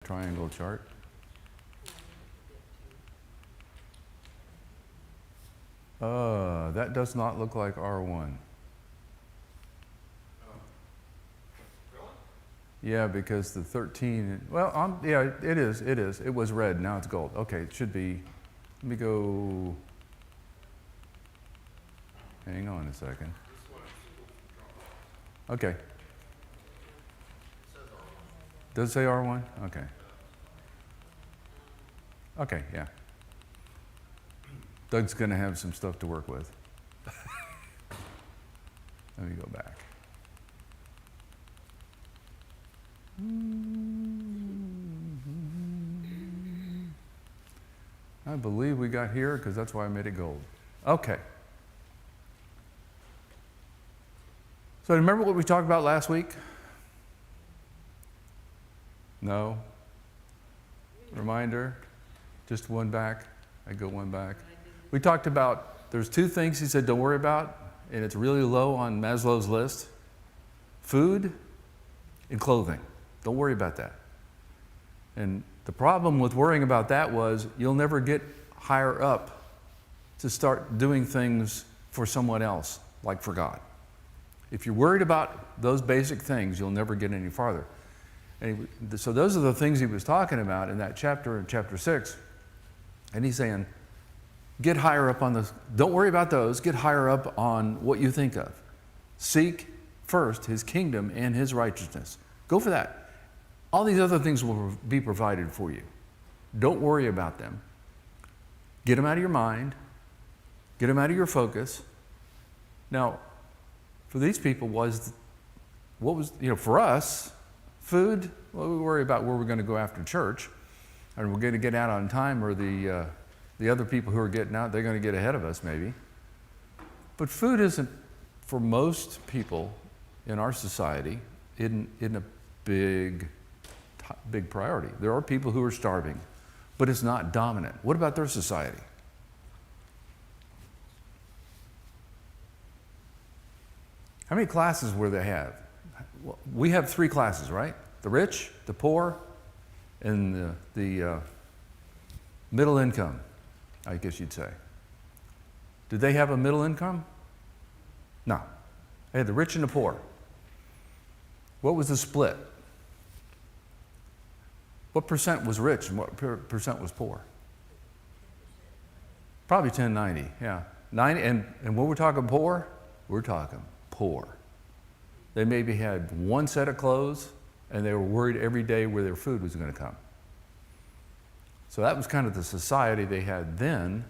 triangle chart. That does not look like R1. Yeah, because the 13, well, yeah, it is. It was red, now it's gold. Okay, it should be, let me go, hang on a second. Okay. Does it say R1? Okay. Okay, yeah. Doug's going to have some stuff to work with. Let me go back. I believe we got here because that's why I made it gold. Okay. So remember what we talked about last week? No? Reminder? Just one back? I go one back. We talked about, there's two things he said don't worry about, and it's really low on Maslow's list. Food and clothing. Don't worry about that. And the problem with worrying about that was you'll never get higher up to start doing things for someone else, like for God. If you're worried about those basic things, you'll never get any farther. And so those are the things he was talking about in that chapter, in chapter 6. And he's saying, get higher up on those. Don't worry about those. Get higher up on what you think of. Seek first his kingdom and his righteousness. Go for that. All these other things will be provided for you. Don't worry about them. Get them out of your mind. Get them out of your focus. Now, for these people for us, food, well, we worry about where we're going to go after church, and we're going to get out on time, or the other people who are getting out, they're going to get ahead of us maybe. But food isn't, for most people in our society, isn't a big priority. There are people who are starving, but it's not dominant. What about their society? How many classes will they have? We have 3 classes, right? The rich, the poor, and the middle income, I guess you'd say. Did they have a middle income? No. They had the rich and the poor. What was the split? What percent was rich and what percent was poor? Probably 10-90, yeah. 90, and when we're talking poor, we're talking poor. They maybe had one set of clothes, and they were worried every day where their food was going to come. So that was kind of the society they had then.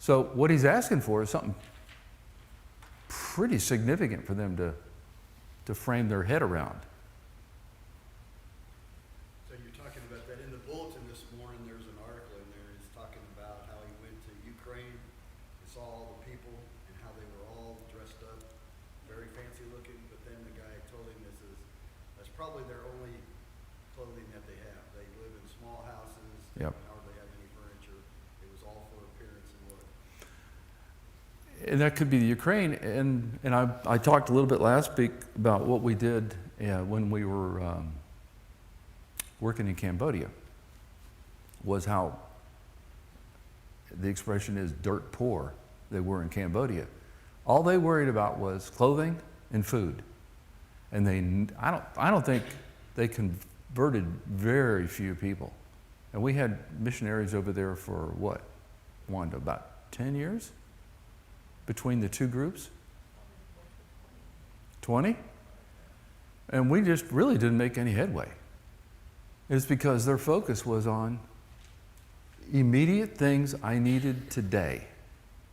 So what he's asking for is something pretty significant for them to frame their head around. So you're talking about that in the bulletin this morning. There's an article in there. It's talking about how he went to Ukraine and saw all the people and how they were all dressed up, very fancy looking. But then the guy told him that's probably their only clothing that they have. They live in small houses. Yep. They hardly have any furniture. It was all for appearance and look. And that could be the Ukraine. And I talked a little bit last week about what we did when we were working in Cambodia, was how the expression is dirt poor they were in Cambodia. All they worried about was clothing and food. And I don't think they converted very few people. And we had missionaries over there for what, Wanda, about 10 years? Between the two groups? 20? And we just really didn't make any headway. It's because their focus was on immediate things I needed today.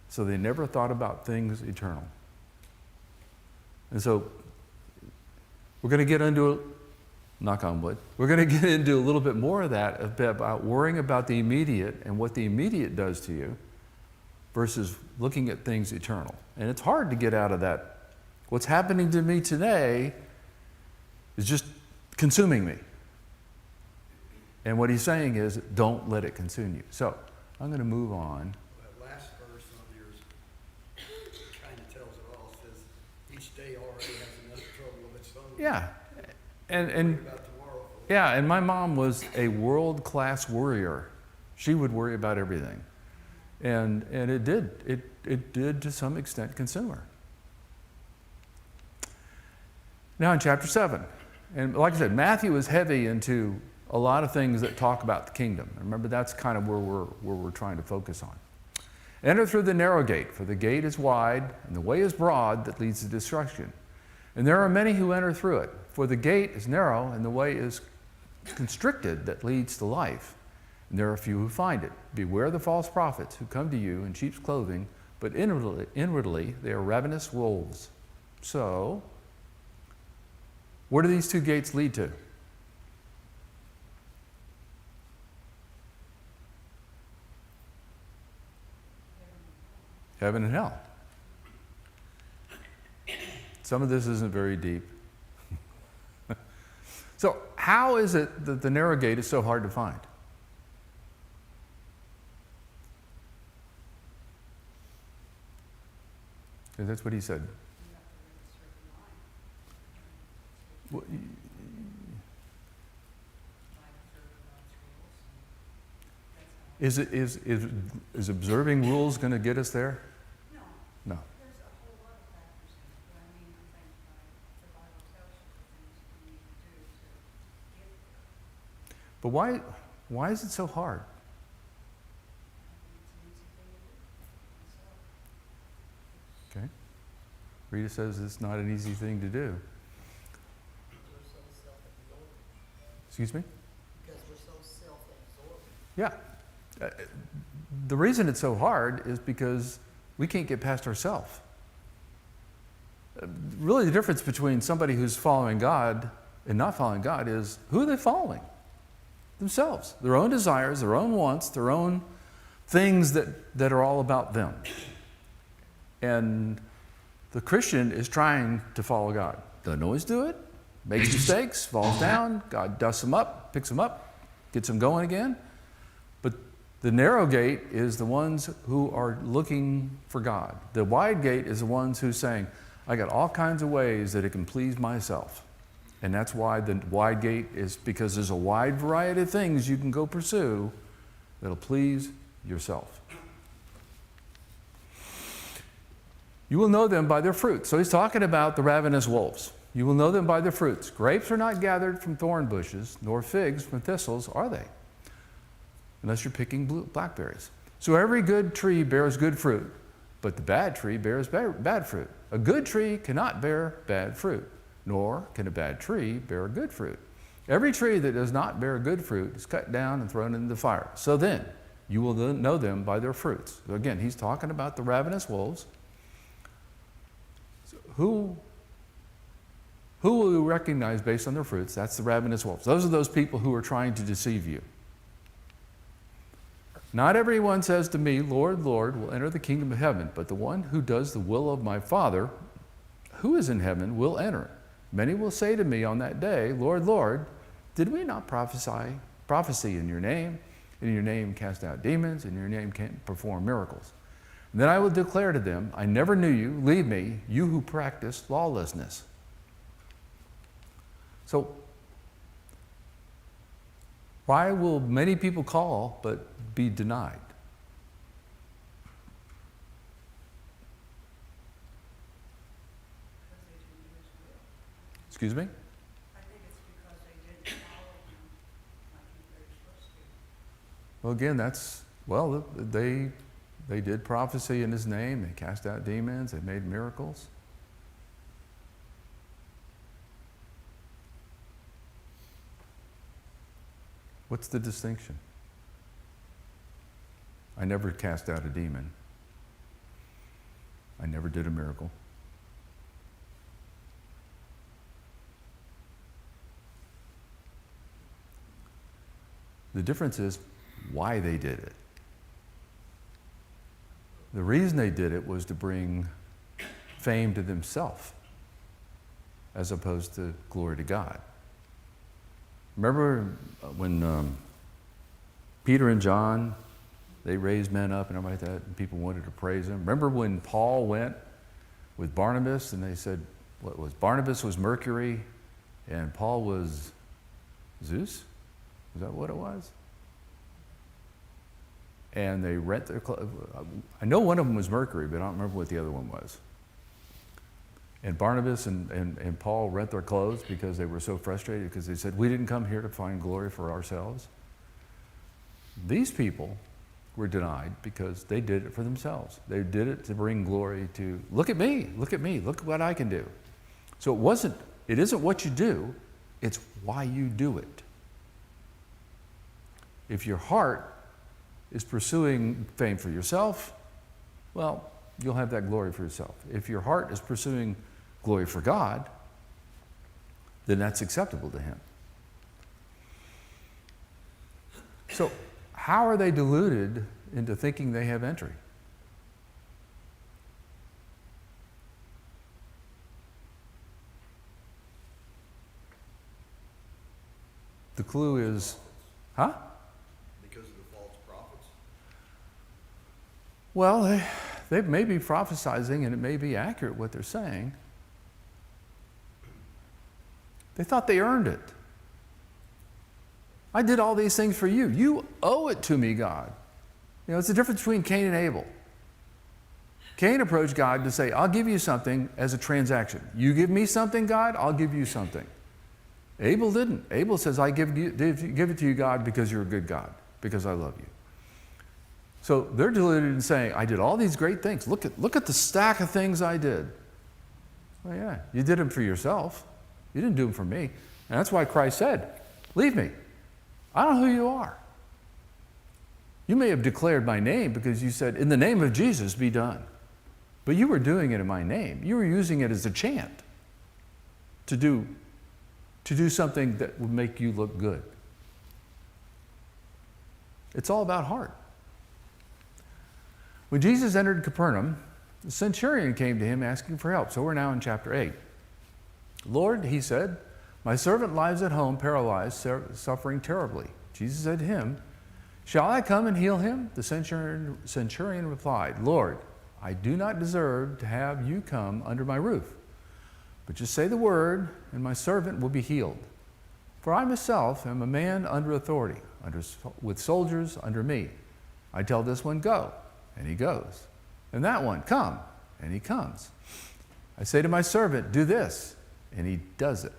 So they never thought about things eternal. And so we're going to get into, knock on wood, we're going to get into a little bit more of that, about worrying about the immediate and what the immediate does to you, versus looking at things eternal. And it's hard to get out of that. What's happening to me today is just consuming me. And what he's saying is, don't let it consume you. So I'm going to move on. That last verse of yours kind of tells it all. It says, each day already has enough trouble of its own. Yeah. Worry And about tomorrow. Yeah, and my mom was a world-class worrier. She would worry about everything. And it did to some extent consume her. Now in chapter 7, and like I said, Matthew is heavy into a lot of things that talk about the kingdom. Remember, that's kind of where we're trying to focus on. Enter through the narrow gate, for the gate is wide and the way is broad that leads to destruction. And there are many who enter through it. For the gate is narrow and the way is constricted that leads to life. And there are few who find it. Beware the false prophets who come to you in sheep's clothing, but inwardly they are ravenous wolves. So, where do these two gates lead to? Heaven and hell. Some of this isn't very deep. So, how is it that the narrow gate is so hard to find? Because that's what he said. Well, is observing rules going to get us there? No. There's a whole lot of factors in it, but I mean, I think the Bible tells you the things you need to do to get there. But why is it so hard? I think it's an easy thing to do. So, Okay. Rita says it's not an easy thing to do. We're so self-absorbed. Excuse me? Because we're so self-absorbed. Yeah. The reason it's so hard is because we can't get past ourselves. Really, the difference between somebody who's following God and not following God is who are they following? Themselves. Their own desires, their own wants, their own things that are all about them. And the Christian is trying to follow God. Doesn't always do it, makes mistakes, falls down, God dusts them up, picks them up, gets them going again. But the narrow gate is the ones who are looking for God. The wide gate is the ones who's saying, I got all kinds of ways that it can please myself. And that's why the wide gate is, because there's a wide variety of things you can go pursue that'll please yourself. You will know them by their fruits. So he's talking about the ravenous wolves. You will know them by their fruits. Grapes are not gathered from thorn bushes, nor figs from thistles, are they? Unless you're picking blackberries. So every good tree bears good fruit, but the bad tree bears bad fruit. A good tree cannot bear bad fruit, nor can a bad tree bear good fruit. Every tree that does not bear good fruit is cut down and thrown into the fire. So then, you will know them by their fruits. So again, he's talking about the ravenous wolves. So who will you recognize based on their fruits? That's the ravenous wolves. Those are those people who are trying to deceive you. Not everyone says to me, Lord, Lord, will enter the kingdom of heaven, but the one who does the will of my Father, who is in heaven, will enter. Many will say to me on that day, Lord, Lord, did we not prophecy in your name? In your name cast out demons, in your name perform miracles. And then I will declare to them, I never knew you, leave me, you who practice lawlessness. So, why will many people call but be denied? because they didn't do his will. Excuse me? I think it's because they didn't follow him like they were supposed to. Well, again, they did prophecy in his name. They cast out demons. They made miracles. What's the distinction? I never cast out a demon. I never did a miracle. The difference is why they did it. The reason they did it was to bring fame to themselves as opposed to glory to God. Remember when Peter and John, they raised men up and everything like that, and people wanted to praise them? Remember when Paul went with Barnabas and they said, Barnabas was Mercury and Paul was Zeus? Is that what it was? And they rent their clothes. I know one of them was Mercury, but I don't remember what the other one was. And Barnabas and Paul rent their clothes because they were so frustrated because they said, we didn't come here to find glory for ourselves. These people were denied because they did it for themselves. They did it to bring glory to, look at me, look what I can do. So it isn't what you do, it's why you do it. If your heart is pursuing fame for yourself, well, you'll have that glory for yourself. If your heart is pursuing glory for God, then that's acceptable to Him. So, how are they deluded into thinking they have entry? The clue is, huh? Because of the false prophets? Well, they may be prophesizing and it may be accurate what they're saying. They thought they earned it. I did all these things for you. You owe it to me, God. You know, it's the difference between Cain and Abel. Cain approached God to say, I'll give you something as a transaction. You give me something, God, I'll give you something. Abel didn't. Abel says, I give it to you, God, because you're a good God, because I love you. So they're deluded in saying, I did all these great things. Look at the stack of things I did. Well, yeah, you did them for yourself. You didn't do them for me. And that's why Christ said, leave me. I don't know who you are. You may have declared my name because you said, in the name of Jesus, be done. But you were doing it in my name. You were using it as a chant to do something that would make you look good. It's all about heart. When Jesus entered Capernaum, the centurion came to him asking for help. So we're now in chapter 8. Lord, he said, my servant lies at home, paralyzed, suffering terribly. Jesus said to him, shall I come and heal him? The centurion replied, Lord, I do not deserve to have you come under my roof. But just say the word, and my servant will be healed. For I myself am a man under authority, with soldiers under me. I tell this one, go, and he goes. And that one, come, and he comes. I say to my servant, do this, and he does it.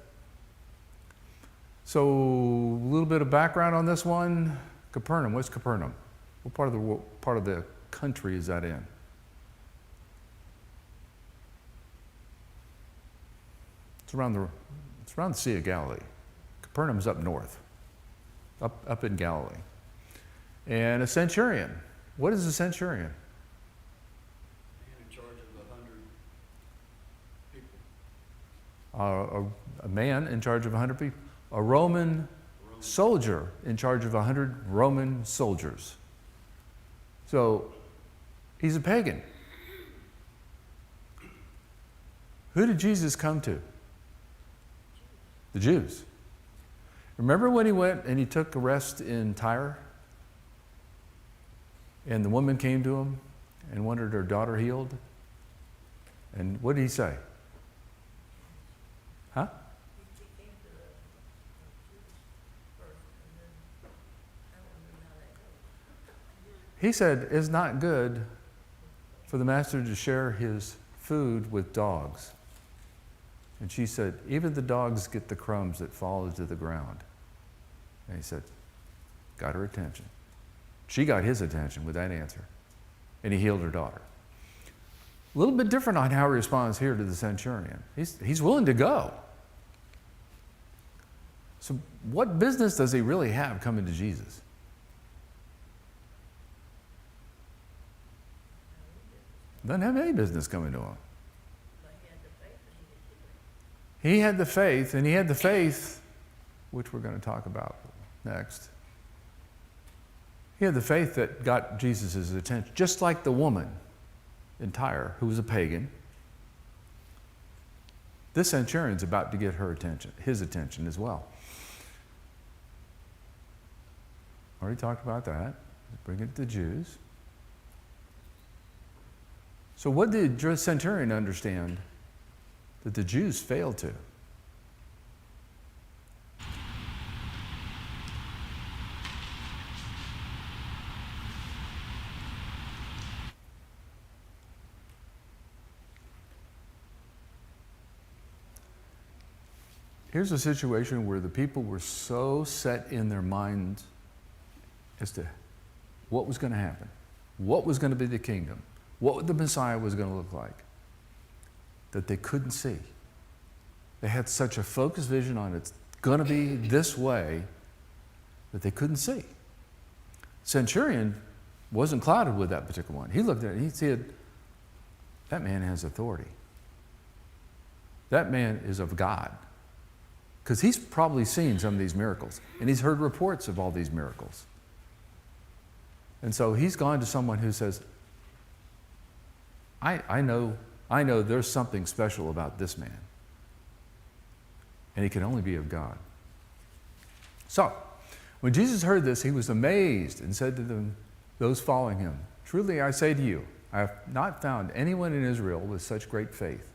So, a little bit of background on this one. Capernaum, what's Capernaum? What part of the country is that in? It's around the Sea of Galilee. Capernaum's up north, up in Galilee. And a centurion. What is a centurion? Man in charge of 100 people. A man in charge of 100 people. A Roman soldier in charge of 100 Roman soldiers. So, he's a pagan. Who did Jesus come to? The Jews. Remember when he went and he took a rest in Tyre? And the woman came to him and wanted her daughter healed? And what did he say? Huh? He came to the Jews first, and then I don't remember how that goes. He said, it's not good for the master to share his food with dogs. And she said, even the dogs get the crumbs that fall to the ground. And he said, got her attention. She got his attention with that answer. And he healed her daughter. A little bit different on how he responds here to the centurion. He's willing to go. So what business does he really have coming to Jesus? Doesn't have any business coming to him. But he had the faith and he could do it. He had the faith, which we're going to talk about next. He had the faith that got Jesus' attention, just like the woman in Tyre, who was a pagan. This centurion's about to get his attention as well. Already talked about that. Bring it to the Jews. So what did the centurion understand that the Jews failed to? here's a situation where the people were so set in their minds as to what was going to happen, what was going to be the kingdom, what the Messiah was going to look like, that they couldn't see. They had such a focused vision on it's going to be this way that they couldn't see. Centurion wasn't clouded with that particular one. He looked at it and he said, that man has authority. That man is of God. Because he's probably seen some of these miracles, and he's heard reports of all these miracles. And so he's gone to someone who says, I know there's something special about this man. And he can only be of God. So, when Jesus heard this, he was amazed and said to them, those following him, truly I say to you, I have not found anyone in Israel with such great faith.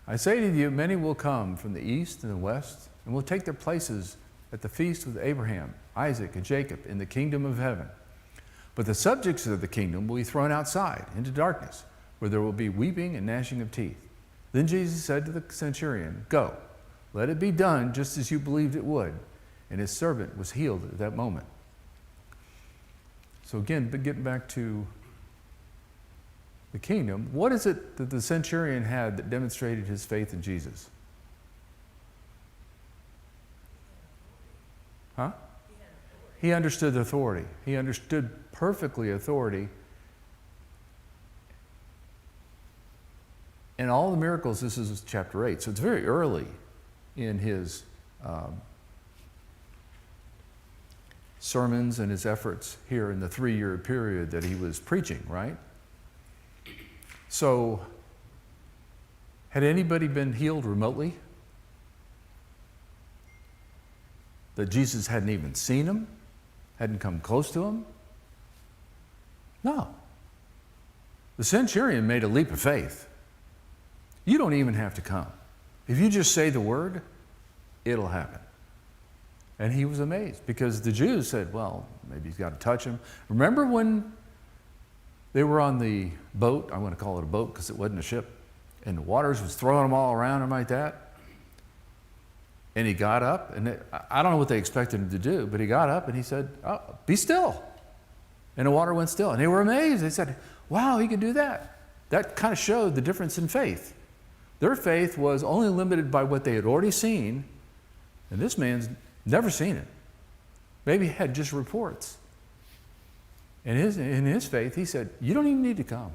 I say to you, many will come from the east and the west, and will take their places at the feast with Abraham, Isaac, and Jacob in the kingdom of heaven. But the subjects of the kingdom will be thrown outside into darkness, where there will be weeping and gnashing of teeth. Then Jesus said to the centurion, go, let it be done just as you believed it would. And his servant was healed at that moment. So again, getting back to the kingdom, what is it that the centurion had that demonstrated his faith in Jesus? Huh? He understood authority. He understood perfectly authority. And all the miracles, this is chapter 8, so it's very early in his sermons and his efforts here in the 3-year period that he was preaching, right? So, had anybody been healed remotely? That Jesus hadn't even seen him? Hadn't come close to him? No. The centurion made a leap of faith. You don't even have to come. If you just say the word, it'll happen. And he was amazed because the Jews said, well, maybe he's got to touch him. Remember when they were on the boat? I want to call it a boat because it wasn't a ship. And the waters was throwing them all around him like that. And he got up, and I don't know what they expected him to do, but he got up and he said, oh, be still. And the water went still. And they were amazed. They said, wow, he could do that. That kind of showed the difference in faith. Their faith was only limited by what they had already seen, and this man's never seen it. Maybe he had just reports. And in his faith, he said, you don't even need to come.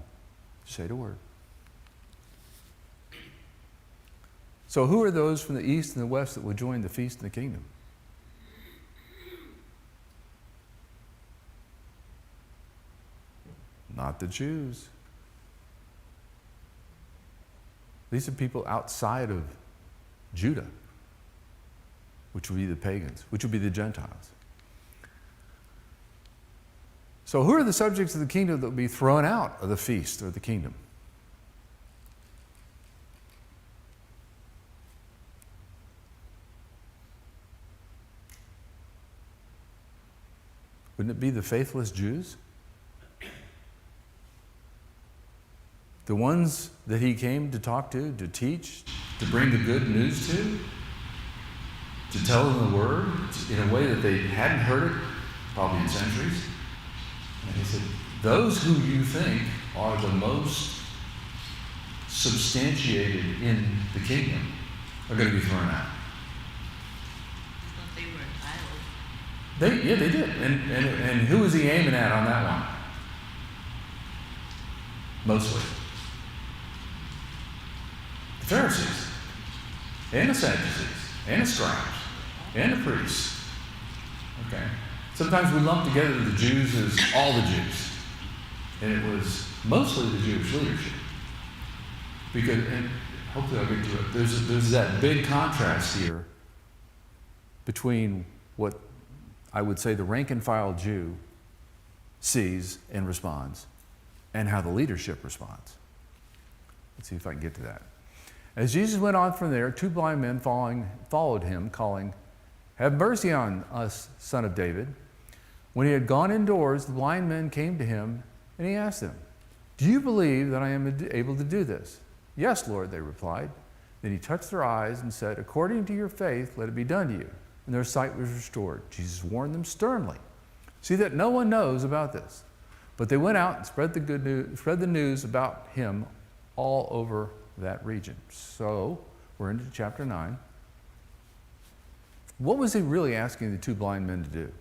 Just say the word. So who are those from the east and the west that will join the feast in the kingdom? Not the Jews. These are people outside of Judah, which would be the pagans, which would be the Gentiles. So who are the subjects of the kingdom that will be thrown out of the feast or the kingdom? Wouldn't it be the faithless Jews? The ones that he came to talk to teach, to bring the good news to tell them the word in a way that they hadn't heard it probably in centuries. And he said, those who you think are the most substantiated in the kingdom are going to be thrown out. I thought they were entitled. They did. And who was he aiming at on that one? Mostly the Pharisees, and the Sadducees, and the scribes, and the priests. Okay. Sometimes we lump together the Jews as all the Jews. And it was mostly the Jewish leadership. Because, and hopefully I'll get to it, there's that big contrast here between what I would say the rank and file Jew sees and responds, and how the leadership responds. Let's see if I can get to that. As Jesus went on from there, 2 blind men followed him, calling, have mercy on us, son of David. When he had gone indoors, the blind men came to him, and he asked them, do you believe that I am able to do this? Yes, Lord, they replied. Then he touched their eyes and said, "According to your faith, let it be done to you." And their sight was restored. Jesus warned them sternly. See that no one knows about this. But they went out and spread the news about him all over that region. So we're into chapter 9. What was he really asking the two blind men to do?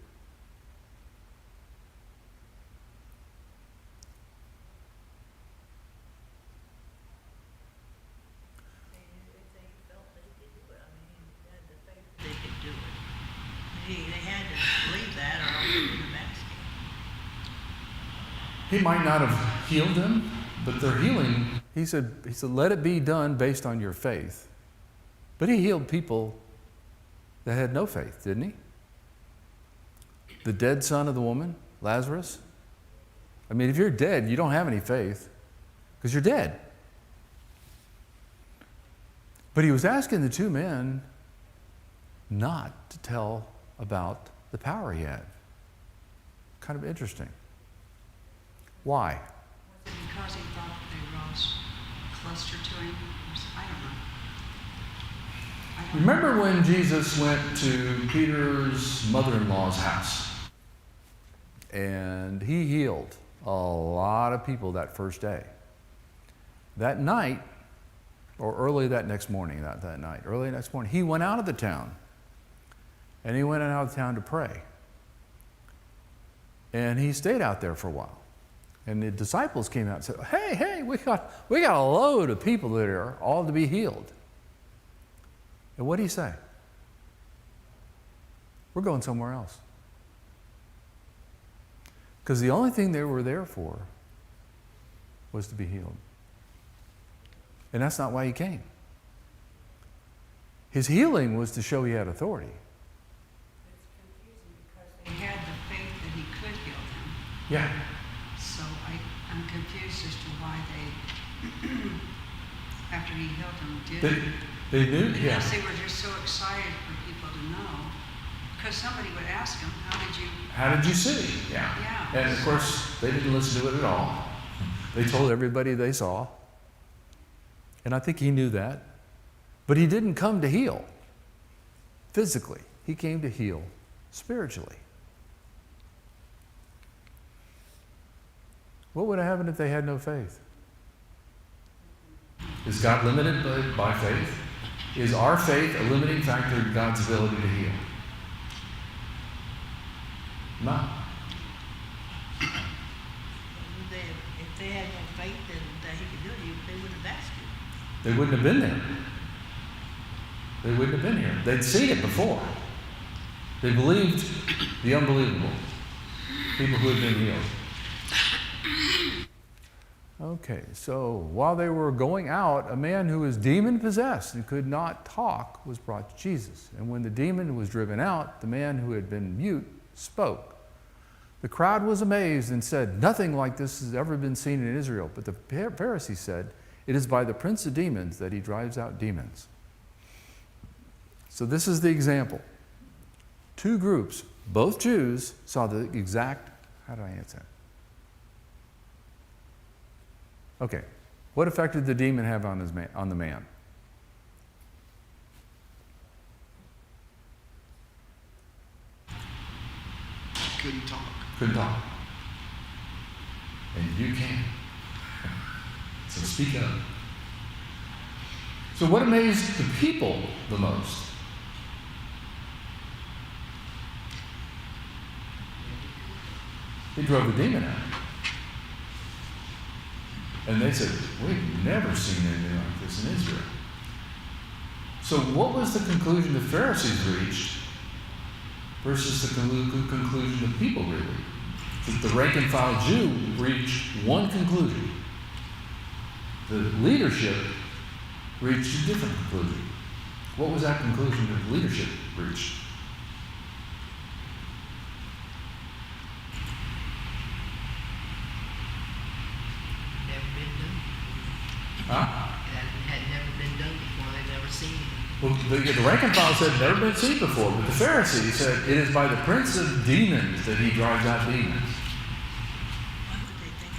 If they felt they could do it, I mean, he had the faith that they could do it. They had to believe that or else they wouldn't have asked him. He might not have healed them, but their healing, he said, let it be done based on your faith. But he healed people that had no faith, didn't he? The dead son of the woman, Lazarus. I mean, if you're dead, you don't have any faith because you're dead. But he was asking the two men not to tell about the power he had. Kind of interesting. Why? Was it because he thought they were all closer to him? I don't know. Remember when Jesus went to Peter's mother-in-law's house and he healed a lot of people that first day. That night, or early that next morning, not that night, early next morning, he went out of the town. And he went out of town to pray. And he stayed out there for a while. And the disciples came out and said, hey, we got a load of people that are all to be healed. And what did he say? We're going somewhere else. Because the only thing they were there for was to be healed. And that's not why he came. His healing was to show he had authority. It's confusing because they had the faith that he could heal them. Yeah. So I'm confused as to why they, after he healed them, did. They knew? Because Yeah. they were just so excited for people to know. Because somebody would ask them, How did you see? Yeah. Yeah. And of course, they didn't listen to it at all. They told everybody they saw. And I think he knew that. But he didn't come to heal physically. He came to heal spiritually. What would have happened if they had no faith? Is God limited by faith? Is our faith a limiting factor in God's ability to heal? No. If they had no faith that he could do it, they wouldn't have asked him. They wouldn't have been there. They wouldn't have been here. They'd seen it before. They believed the unbelievable. People who had been healed. Okay, so while they were going out, a man who was demon-possessed and could not talk was brought to Jesus. And when the demon was driven out, the man who had been mute spoke. The crowd was amazed and said, "Nothing like this has ever been seen in Israel." But the Pharisees said, "It is by the prince of demons that he drives out demons." So this is the example. Two groups, both Jews, saw the exact, how do I answer that? Okay, what effect did the demon have on the man? Couldn't talk. Couldn't talk. And you can. So speak up. So what amazed the people the most? He drove the demon out. And they said, "We've never seen anything like this in Israel." So what was the conclusion the Pharisees reached versus the conclusion the people really? That the rank and file Jew reached one conclusion. The leadership reached a different conclusion. What was that conclusion that the leadership reached? Never been done. Huh? That had never been done before. They'd never seen it. Well, the rank and file said never been seen before, but the Pharisees said it is by the prince of demons that he drives out demons. Why would they think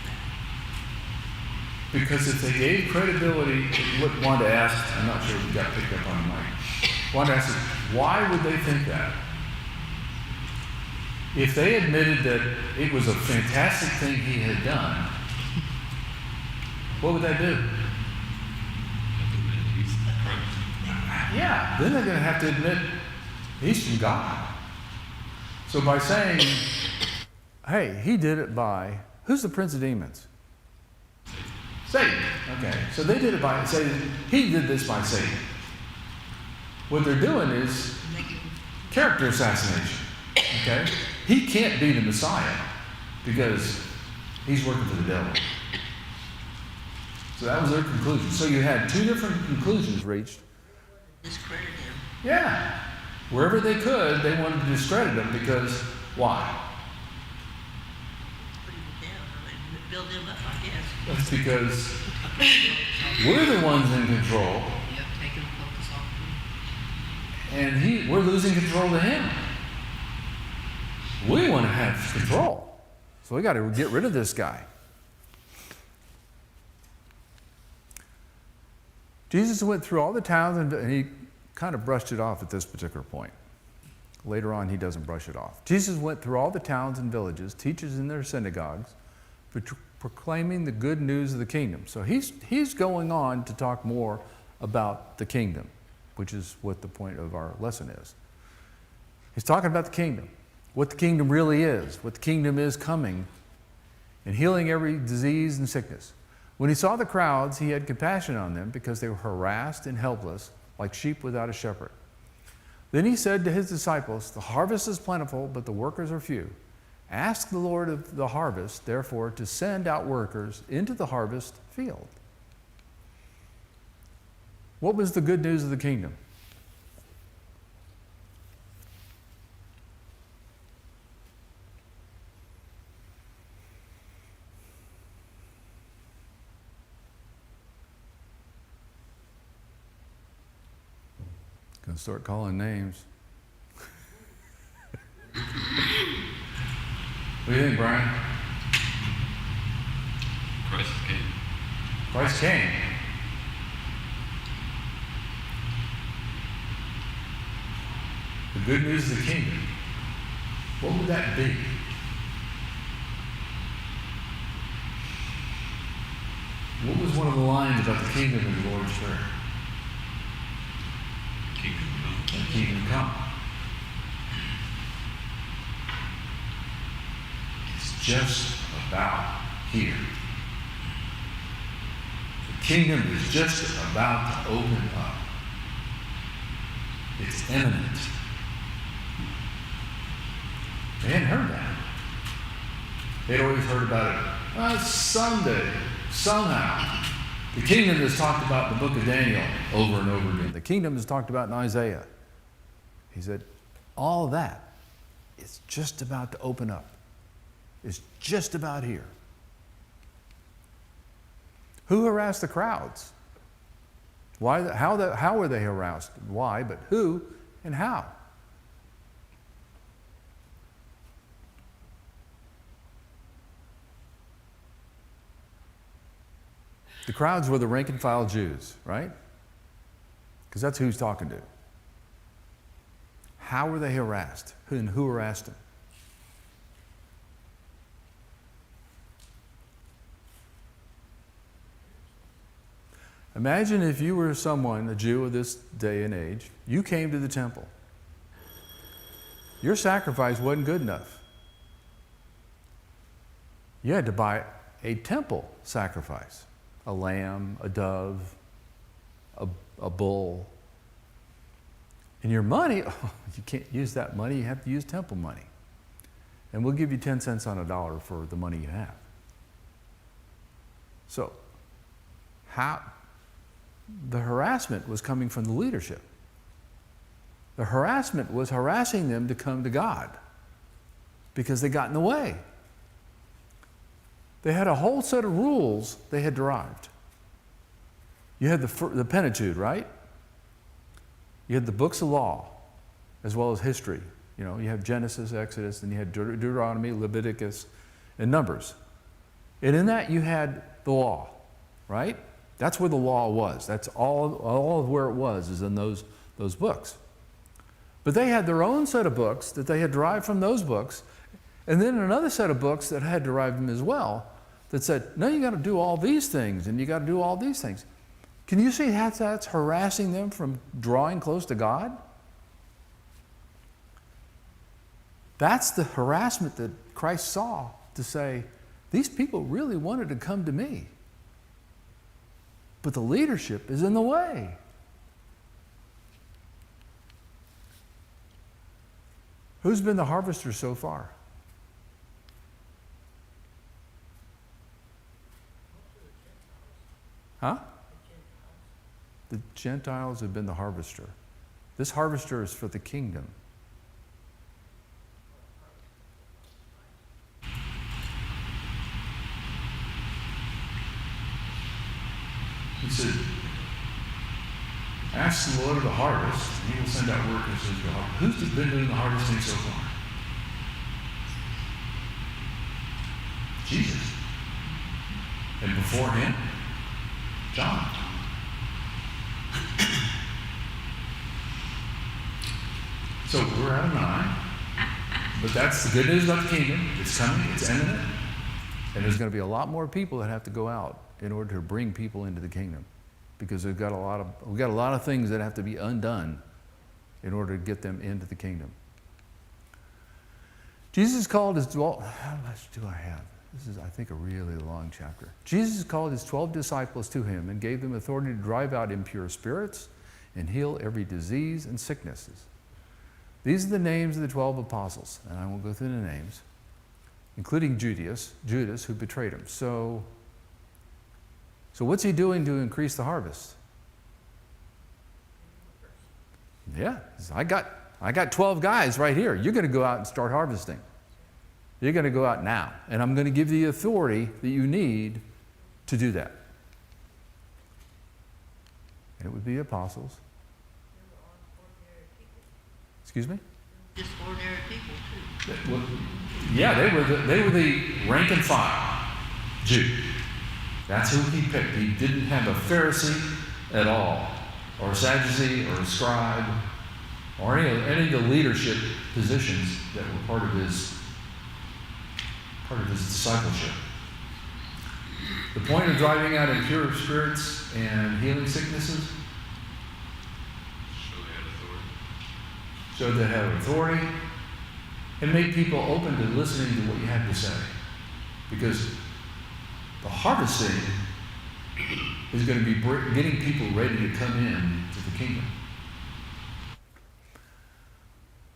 that? Because if they gave credibility, what Wanda asked, I'm not sure if we got picked up on the mic. Wanda asked, why would they think that? If they admitted that it was a fantastic thing he had done, what would that do? Yeah, then they're going to have to admit he's from God. So by saying, hey, he did it by, who's the prince of demons? Satan. Okay, so they did it by saying, he did this by Satan. What they're doing is character assassination. Okay? He can't be the Messiah because he's working for the devil. So that was their conclusion. So you had two different conclusions reached. Discredit him. Yeah. Wherever they could, they wanted to discredit him because why? Put him down. I mean, build him up, I guess. That's because we're the ones in control, Yep, taking focus off me. and we're losing control to him. We want to have control. So we got to get rid of this guy. Jesus went through all the towns and he kind of brushed it off at this particular point. Later on, he doesn't brush it off. Jesus went through all the towns and villages, teaches in their synagogues, proclaiming the good news of the kingdom. So he's going on to talk more about the kingdom, which is what the point of our lesson is. He's talking about the kingdom, what the kingdom really is, what the kingdom is coming, and healing every disease and sickness. When he saw the crowds, he had compassion on them because they were harassed and helpless, like sheep without a shepherd. Then he said to his disciples, the harvest is plentiful, but the workers are few. Ask the Lord of the harvest, therefore, to send out workers into the harvest field. What was the good news of the kingdom? Gonna start calling names. What do you think, Brian? Christ came. Christ came. The good news of the kingdom. What would that be? What was one of the lines about the kingdom in the Lord's Prayer? Kingdom come. The kingdom come. It's just about here. The kingdom is just about to open up. It's imminent. They hadn't heard that. They'd always heard about it. Someday, somehow. The kingdom is talked about in the book of Daniel over and over again. The kingdom is talked about in Isaiah. He said, all that is just about to open up. It's just about here. Who harassed the crowds? Why? How were they harassed? Why? But who and how? The crowds were the rank and file Jews, right? Because that's who he's talking to. How were they harassed? And who harassed them? Imagine if you were someone, a Jew of this day and age, you came to the temple. Your sacrifice wasn't good enough. You had to buy a temple sacrifice. A lamb, a dove, a bull. And your money, you can't use that money, you have to use temple money. And we'll give you 10 cents on a dollar for the money you have. So, the harassment was coming from the leadership. The harassment was harassing them to come to God because they got in the way. They had a whole set of rules they had derived. You had the Pentateuch, right? You had the books of law, as well as history. You know, you have Genesis, Exodus, and you had Deuteronomy, Leviticus, and Numbers. And in that you had the law, right? That's where the law was. That's all of where it was, is in those books. But they had their own set of books that they had derived from those books, and then another set of books that had derived them as well, that said, no, you got to do all these things, and you got to do all these things. Can you see how that's harassing them from drawing close to God? That's the harassment that Christ saw, to say, these people really wanted to come to me, but the leadership is in the way. Who's been the harvester so far? Huh? The Gentiles have been the harvester. This harvester is for the kingdom. He said, ask the Lord of the harvest, and he will send out workers into the harvest. Who's been doing the harvesting so far? Jesus. And before him, John. So we're out of 9. But that's the good news about the kingdom. It's coming, it's imminent. And there's going to be a lot more people that have to go out in order to bring people into the kingdom. Because we've got a lot of things that have to be undone in order to get them into the kingdom. Jesus called his, well, how much do I have? This is, I think, a really long chapter. Jesus called his 12 disciples to him and gave them authority to drive out impure spirits and heal every disease and sicknesses. These are the names of the 12 apostles, and I won't go through the names, including Judas, who betrayed him. So what's he doing to increase the harvest? Yeah, I got 12 guys right here. You're going to go out and start harvesting. You're going to go out now, and I'm going to give you the authority that you need to do that. And it would be apostles. Excuse me? Just ordinary people too. Well, yeah, they were the rank and file Jew. That's who he picked. He didn't have a Pharisee at all, or a Sadducee, or a scribe, or any of the leadership positions that were part of his discipleship. The point of driving out impure spirits and healing sicknesses, Show they had authority. so they have authority, and make people open to listening to what you have to say. Because the harvesting is going to be getting people ready to come in to the kingdom.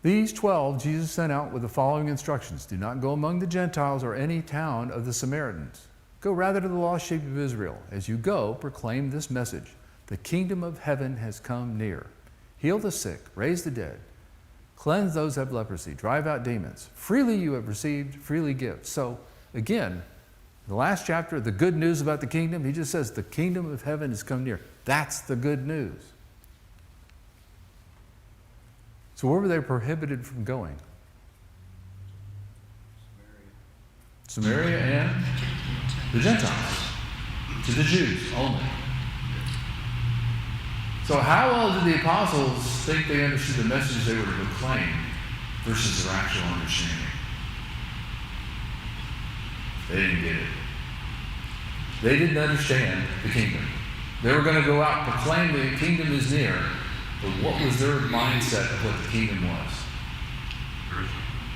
These 12 Jesus sent out with the following instructions. Do not go among the Gentiles or any town of the Samaritans. Go rather to the lost sheep of Israel. As you go, proclaim this message. The kingdom of heaven has come near. Heal the sick, raise the dead, cleanse those who have leprosy, drive out demons. Freely you have received, freely give. So, again, the last chapter, the good news about the kingdom, he just says the kingdom of heaven has come near. That's the good news. So where were they prohibited from going? Samaria and the Gentiles. To the Jews only. So how well did the apostles think they understood the message they were to proclaim versus their actual understanding? They didn't get it. They didn't understand the kingdom. They were going to go out and proclaim the kingdom is near, but what was their mindset of what the kingdom was?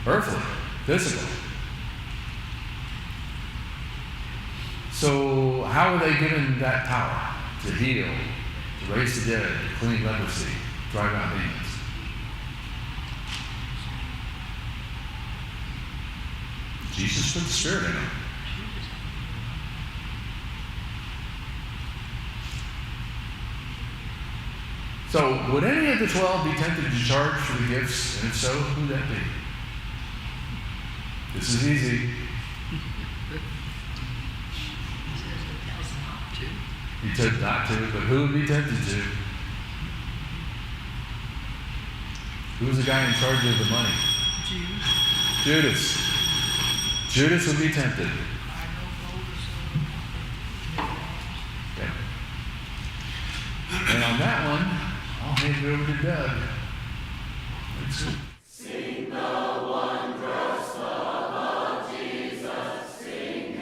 Earthly, physical. So how were they given that power to heal, to raise the dead, to clean leprosy, drive out demons? Jesus put the Spirit in them. So, would any of the 12 be tempted to charge for the gifts? And if so, who would that be? This is easy. He said not to, but who would be tempted to? Who was the guy in charge of the money? Judas. Judas would be tempted. hand it over to Doug. That's it.